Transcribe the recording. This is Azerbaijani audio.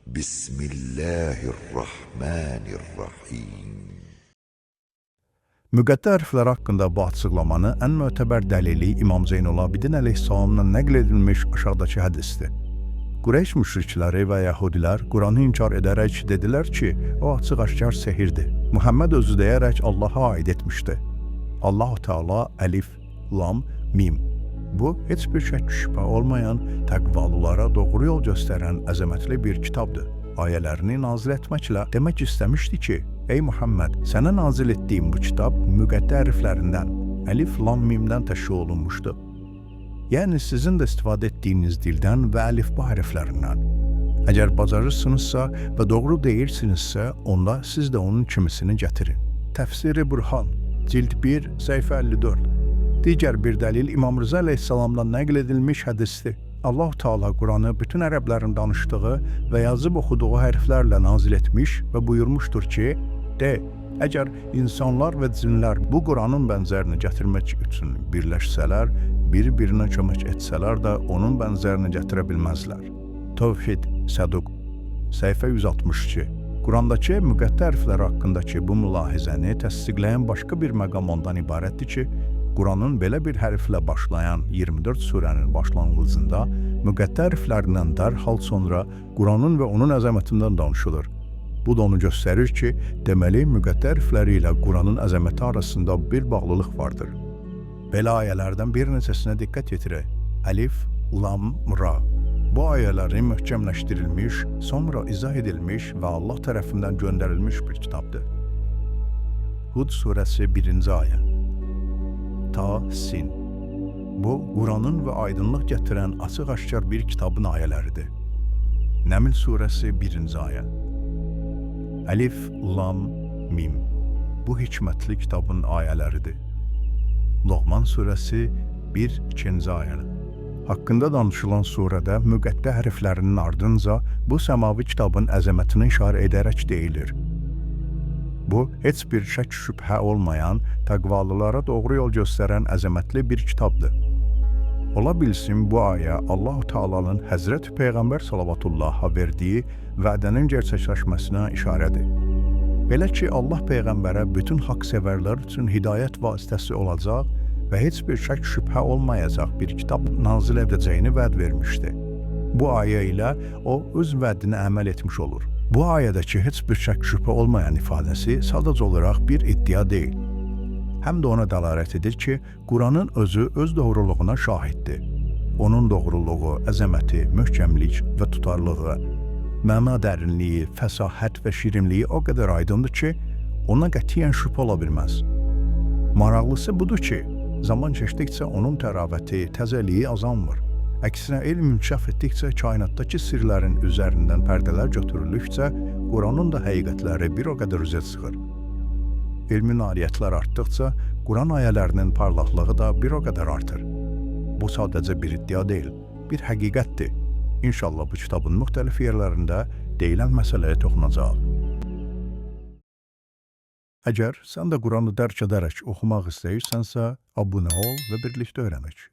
Bismillahirrahmanirrahim. Müqəddəs hərflər haqqında bu açıqlamanı ən mötəbər dəlili İmam Zeynulabidin əleyhissalamdan nəql edilmiş aşağıdakı hədisdir. Qureyş müşrikləri və yəhudilər Quranı inkar edərək dedilər ki, o açıq-aşkar sehirdir. Muhammed özü deyərək Allaha aid etmişdi. Allah-u Teala əlif, lam, mim. Bu, heç bir şək şübhə olmayan, təqvalılara doğru yol göstərən əzəmətli bir kitabdır. Ayələrini nazil etməklə demək istəmişdi ki, ey Muhammed, sənə nazil etdiyim bu kitab müqəddəs hərflərindən, əlif, lam, mimdən təşkil olunmuşdur. Yəni sizin də istifadə etdiyiniz dildən və əlifba hərflərindən. Əgər bacarırsınızsa və doğru deyirsinizsə, onda siz də onun kimisini gətirin. Təfsiri Burhan, cild 1, səhifə 54. Digər bir dəlil İmam Rıza əleyhissalamdan nəql edilmiş hədisdir. Allah-u Teala Quranı bütün ərəblərin danışdığı və yazıb oxuduğu hərflərlə nazil etmiş və buyurmuşdur ki, de, əgər insanlar və cinlər bu Quranın bənzərini gətirmək üçün birləşsələr, bir-birinə kömək etsələr də onun bənzərini gətirə bilməzlər. Tövhid, Səduq, səhifə 162. Qurandakı müqəddəs hərflər haqqındakı bu mülahizəni təsdiqləyən başqa bir məqam ondan ibarətdir ki, Quranın belə bir hərflə başlayan 24 surənin başlanğıcında müqəddəs hərflərindən dərhal sonra Quranın və onun əzəmətindən danışılır. Bu da onu göstərir ki, deməli müqəddəs hərfləri ilə Quranın əzəməti arasında bir bağlılıq vardır. Belə ayələrdən bir neçəsinə diqqət yetirək. Əlif, lam, ra. Bu ayələrin möhkəmləşdirilmiş, sonra izah edilmiş və Allah tərəfindən göndərilmiş bir kitabdır. Hud surəsi 1-ci ayə. Ta, sin. Bu, Quranın və aydınlıq gətirən açıq-aşkar bir kitabın ayələridir. Nəml surəsi 1-ci ayə. Əlif, lam, mim. Bu hikmətli kitabın ayələridir. Loğman surəsi 1-2-ci ayə. Haqqında danışılan surədə müqəddəs hərflərinin ardınca bu səmavi kitabın əzəmətinə işarə edərək deyilir. Bu, heç bir şək şübhə olmayan, təqvalılara doğru yol göstərən əzəmətli bir kitabdır. Ola bilsin bu ayə Allah-u Teala'nın Həzrət Peyğəmbər sallavatullaha verdiyi vədənin gerçəkləşməsinə işarədir. Belə ki, Allah Peyğəmbərə bütün haqq sevərlər üçün hidayət vasitəsi olacaq və heç bir şək şübhə olmayacaq bir kitab nazil edəcəyini vəd vermişdi. Bu ayə ilə o öz vədinə əməl etmiş olur. Bu ayədəki heç bir şək şübhə olmayan ifadəsi sadəcə olaraq bir iddia deyil. Həm də ona dəlalət edir ki, Quranın özü öz doğruluğuna şahiddir. Onun doğruluğu, əzəməti, möhkəmlik və tutarlığı, məna dərinliyi, fəsahət və şirinliyi o qədər aydındır ki, ona qətiyyən şübhə ola bilməz. Maraqlısı budur ki, zaman keçdikcə onun təravəti, təzəliyi azalmır. Əksinə, elm inkişaf etdikcə kainatdakı sirlərin üzərindən pərdələr götürülükcə, Quranın da həqiqətləri bir o qədər üzə çıxır. Elmi nailiyyətlər artdıqca, Quran ayələrinin parlaqlığı da bir o qədər artır. Bu sadəcə bir iddia deyil, bir həqiqətdir. İnşallah bu kitabın müxtəlif yerlərində deyilən məsələyə toxunacaq. Əgər sən də Quranı dərk edərək oxumaq istəyirsənsə, abunə ol və birlikdə öyrənək.